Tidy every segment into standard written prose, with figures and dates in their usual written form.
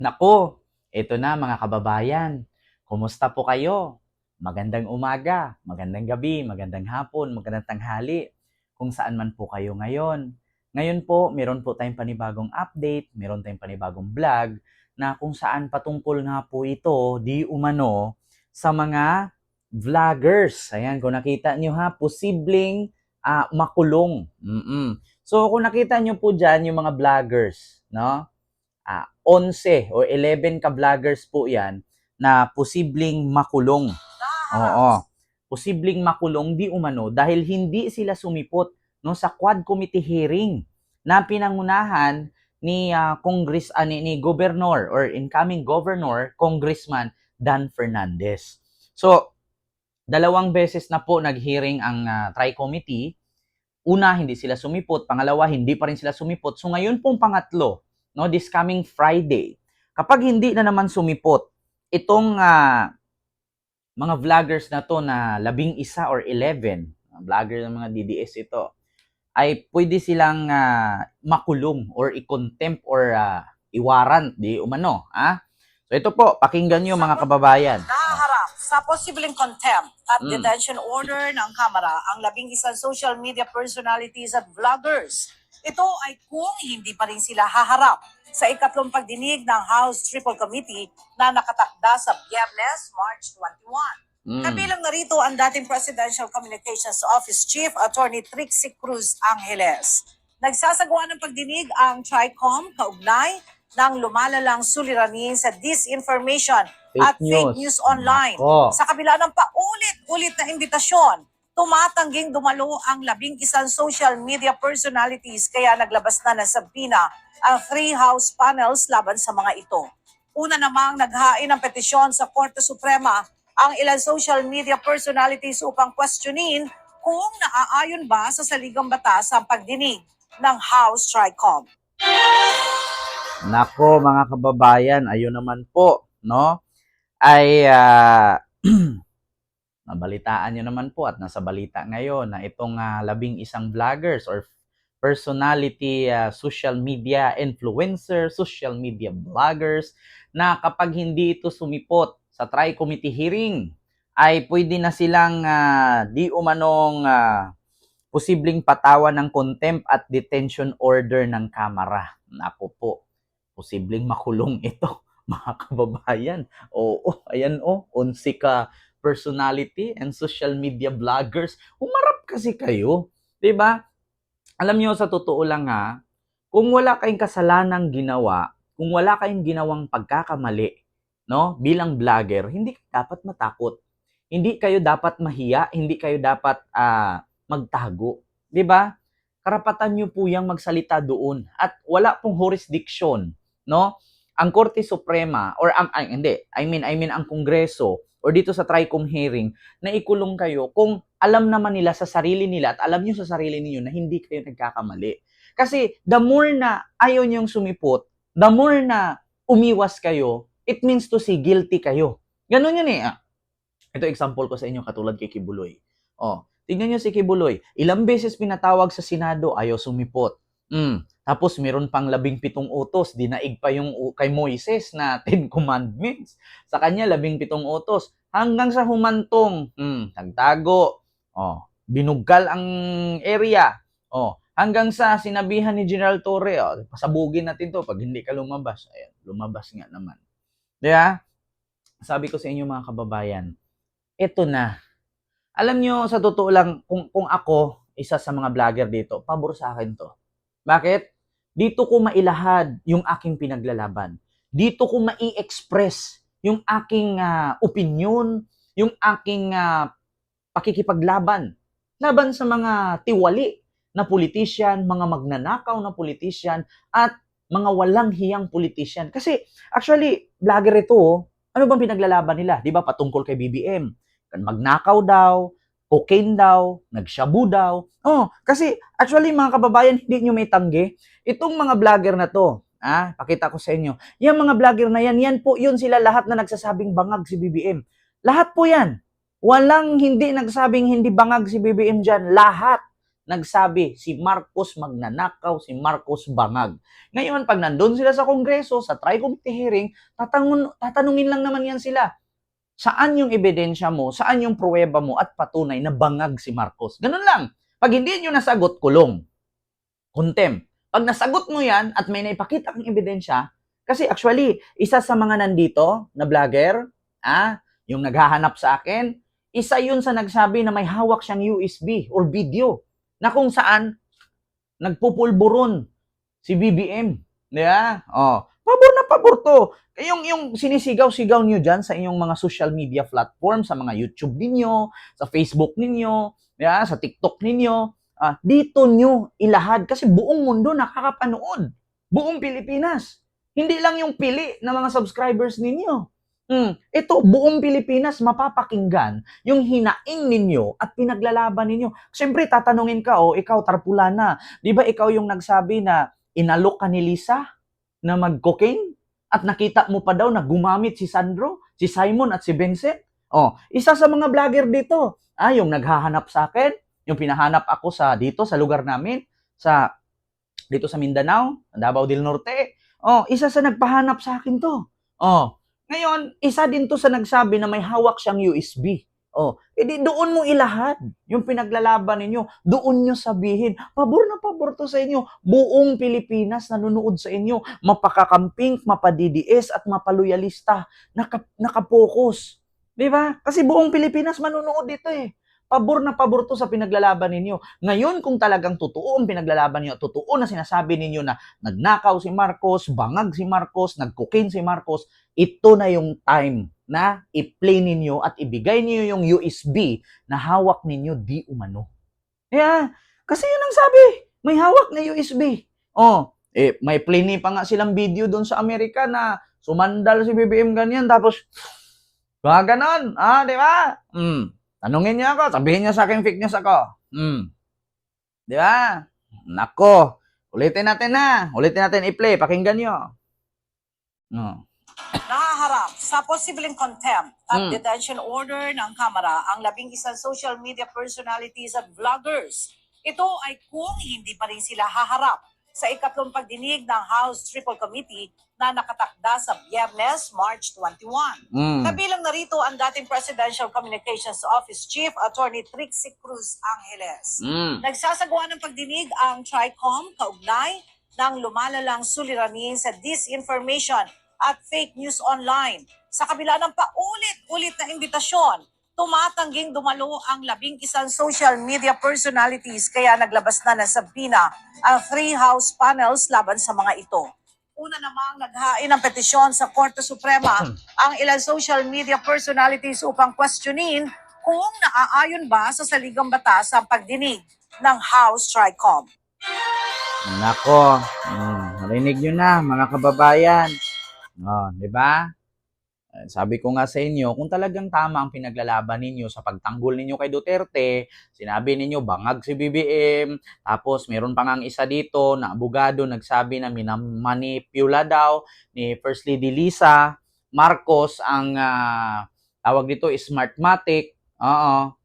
Naku, eto na mga kababayan. Kumusta po kayo? Magandang umaga, magandang gabi, magandang hapon, magandang tanghali. Kung saan man po kayo ngayon. Ngayon po, meron po tayong panibagong update, meron tayong panibagong vlog na kung saan patungkol nga po ito, di umano, sa mga vloggers. Ayan, kung nakita nyo ha, posibleng makulong. So, kung nakita nyo po dyan yung mga vloggers, no? 11 o 11 ka-vloggers po yan na posibleng makulong. Oo. Posibleng makulong di umano dahil hindi sila sumipot no sa Quad Committee hearing na pinangunahan ni Governor or incoming Governor Congressman Dan Fernandez. So, dalawang beses na po nag-hearing ang Tri-Committee. Una, hindi sila sumipot. Pangalawa, hindi pa rin sila sumipot. So ngayon pong pangatlo, no, this coming Friday, kapag hindi na naman sumipot, itong mga vloggers na to na 11 or 11, vlogger ng mga DDS ito, ay pwede silang makulong or i-contempt or i-warrant, di umano. So ito po, pakinggan nyo mga kababayan. Nahaharap sa posibleng contempt at detention order ng Kamara ang 11 social media personalities at vloggers. Ito ay kung hindi pa rin sila haharap sa ikatlong pagdinig ng House Triple Committee na nakatakda sa Biyernes, March 21. Kabilang na rito ang dating Presidential Communications Office Chief Attorney Trixie Cruz Angeles. Nagsasagawa ng pagdinig ang TRICOM kaugnay ng lumalalang suliranin sa disinformation at fake news online. Sa kabila ng paulit-ulit na imbitasyon, tumatangging dumalo ang 11 social media personalities kaya naglabas na ng sabina ang 3 House panels laban sa mga ito. Una namang naghain ng petisyon sa Korte Suprema ang ilang social media personalities upang questionin kung naaayon ba sa saligang batas ang pagdinig ng House TRICOM. Nako mga kababayan, ayun naman po, no? Ay nabalitaan nyo naman po at nasa balita ngayon na itong 11 vloggers or personality, social media influencer, social media vloggers na kapag hindi ito sumipot sa Tri-Committee hearing ay pwede na silang di umanong posibleng patawan ng contempt at detention order ng Kamara. Nako po, posibleng makulong ito, mga kababayan. Oo, ayan 11 ka personality and social media vloggers. Umarap kasi kayo, 'di ba? Alam niyo sa totoo lang kung wala kayong kasalanang ginawa, kung wala kayong ginawang pagkakamali, no, bilang vlogger, hindi kayo dapat matakot. Hindi kayo dapat mahiya, hindi kayo dapat magtago, 'di ba? Karapatan niyo po yang magsalita doon at wala pong jurisdiction, no? Ang Korte Suprema or I mean ang Kongreso or dito sa TRICOM hearing na ikulong kayo kung alam naman nila sa sarili nila at alam niyo sa sarili niyo na hindi kayo nagkakamali. Kasi the more na ayaw niyong sumipot, the more na umiwas kayo, it means to say guilty kayo. Ganun yun eh. Ito example ko sa inyo katulad kay Kibuloy. Tingnan niyo si Kibuloy. Ilang beses pinatawag sa Senado, ayaw sumipot. Tapos meron pang 17 utos, dinaig pa yung kay Moises na 10 commandments. Sa kanya 17 utos hanggang sa humantong, nagtago. Binuggal ang area. Hanggang sa sinabihan ni General Torre, pasabugin natin to pag hindi ka lumabas. Ayan, lumabas nga naman. Diba? Sabi ko sa inyo mga kababayan, ito na. Alam nyo, sa totoo lang, kung ako, isa sa mga vlogger dito, pabor sa akin to. Bakit? Dito ko mailahad yung aking pinaglalaban. Dito ko mai-express yung aking opinion, yung aking pakikipaglaban. Laban sa mga tiwali na politician, mga magnanakaw na politician, at mga walang hiyang politician. Kasi, actually, vlogger ito, ano bang pinaglalaban nila? Di ba patungkol kay BBM? Magnakaw daw, cocaine daw, nagshabu daw. Kasi actually mga kababayan, hindi nyo may tanggi. Itong mga vlogger na to, pakita ko sa inyo. Yung mga vlogger na yan po yun sila lahat na nagsasabing bangag si BBM. Lahat po yan. Walang hindi nagsabing hindi bangag si BBM dyan. Lahat. nagsabi, si Marcos magnanakaw, si Marcos bangag. Ngayon, pag nandun sila sa Kongreso, sa tri-committee hearing, tatanungin lang naman yan sila. Saan yung ebidensya mo, saan yung pruweba mo at patunay na bangag si Marcos? Ganun lang. Pag hindi nyo nasagot, kulong. Contempt. Pag nasagot mo yan at may naipakita kang ebidensya, kasi actually, isa sa mga nandito na vlogger, yung naghahanap sa akin, isa yun sa nagsabi na may hawak siyang USB or video na kung saan nagpupulburon si BBM. Diba? Pabor na pabor to. Yung sinisigaw-sigaw niyo dyan sa inyong mga social media platform, sa mga YouTube ninyo, sa Facebook ninyo, diba? Sa TikTok ninyo, dito nyo ilahad kasi buong mundo nakakapanood. Buong Pilipinas. Hindi lang yung pili ng mga subscribers ninyo. Ito, buong Pilipinas mapapakinggan yung hinaing ninyo at pinaglalaban ninyo. Siyempre, tatanungin ka, ikaw tarpulana, di ba ikaw yung nagsabi na inalok ka ni Lisa na mag-cocaine? At nakita mo pa daw na gumamit si Sandro, si Simon at si Vincent? Isa sa mga vlogger dito, yung naghahanap sa akin, yung pinahanap ako dito sa lugar namin, dito sa Mindanao, Davao del Norte. Isa sa nagpahanap sa akin to. Ngayon, isa din to sa nagsabi na may hawak siyang USB. Edi doon mo ilahad yung pinaglalaban ninyo. Doon nyo sabihin, pabor na pabor to sa inyo. Buong Pilipinas nanonood sa inyo. Mapakakamping, mapadidies at mapaloyalista. Nakapokus. Diba? Kasi buong Pilipinas manonood dito eh. Pabor na pabor to sa pinaglalaban ninyo. Ngayon, kung talagang totoo ang pinaglalaban ninyo, totoo na sinasabi ninyo na nagnakaw si Marcos, bangag si Marcos, nag-cocaine si Marcos, ito na yung time na i-play ninyo at ibigay niyo yung USB na hawak ninyo di umano. Kasi yun ang sabi, may hawak na USB. May play pa nga silang video doon sa Amerika na sumandal si BBM ganyan, tapos, ganon, di ba? Tanungin niya ako, sabihin niya sa akin fake news ako. Di ba? Nako, ulitin natin i-play, pakinggan niyo. Nahaharap sa posibleng contempt at detention order ng Kamara ang 11 social media personalities at vloggers. Ito ay kung hindi pa rin sila haharap sa ikatlong pagdinig ng House Triple Committee na nakatakda sa Biyernes, March 21. Kabilang narito ang dating Presidential Communications Office Chief Attorney Trixie Cruz Angeles. Nagsasagawa ng pagdinig ang TRICOM kaugnay ng lumalalang suliranin sa disinformation at fake news online. Sa kabila ng paulit-ulit na imbitasyon, tumatangging dumalo ang 11 social media personalities kaya naglabas na ng sabina ang 3 House panels laban sa mga ito. Una namang naghain ng petisyon sa Korte Suprema ang ilang social media personalities upang questionin kung naaayon ba sa saligang batas ang pagdinig ng House TRICOM. Nako, narinig nyo na mga kababayan. Di ba? Sabi ko nga sa inyo, kung talagang tama ang pinaglalaban ninyo sa pagtanggol ninyo kay Duterte, sinabi ninyo bangag si BBM, tapos meron pa nga isa dito na abogado nagsabi na minamanipula daw ni First Lady Lisa Marcos ang tawag dito Smartmatic.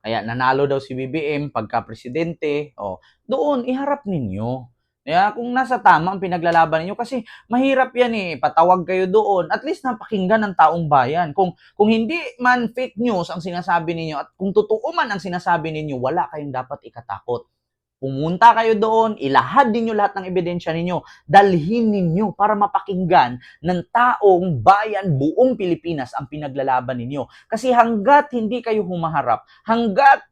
Kaya nanalo daw si BBM pagka-presidente. Doon, iharap ninyo. Kung nasa tama ang pinaglalaban ninyo, kasi mahirap yan patawag kayo doon, at least napakinggan ng taong bayan. Kung hindi man fake news ang sinasabi ninyo, at kung totoo man ang sinasabi ninyo, wala kayong dapat ikatakot. Pumunta kayo doon, ilahad ninyo lahat ng ebidensya ninyo, dalhin ninyo para mapakinggan ng taong bayan, buong Pilipinas ang pinaglalaban ninyo. Kasi hanggat hindi kayo humaharap, hanggat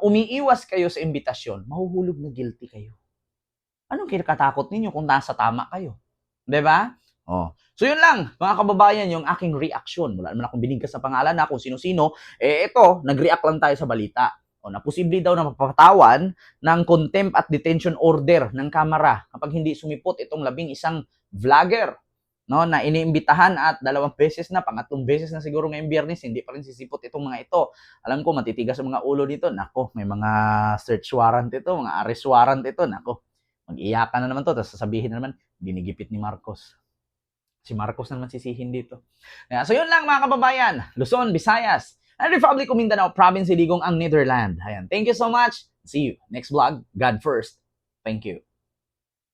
umiiwas kayo sa imbitasyon, mahuhulog na guilty kayo. Anong kinakatakot ninyo kung nasa tama kayo? Diba? So yun lang, mga kababayan, yung aking reaction. Wala naman akong binigkas sa pangalan na kung sino-sino. Ito, nag-react lang tayo sa balita. Na posible daw na mapapatawan ng contempt at detention order ng Kamara kapag hindi sumipot itong 11 vlogger na iniimbitahan at 2 beses na, pangatlong beses na siguro ngayong Biyernes, hindi pa rin sisipot itong mga ito. Alam ko, matitigas ang mga ulo dito. Nako, may mga search warrant ito, mga arrest warrant ito. Nako, mag-iyakan na naman to, tapos sasabihin na naman, dinigipit ni Marcos. Si Marcos na naman sisihin dito. So yun lang mga kababayan, Luzon, Visayas, and Republic of Mindanao Province, Digong ang Netherlands. Ayan. Thank you so much. See you next vlog. God first. Thank you.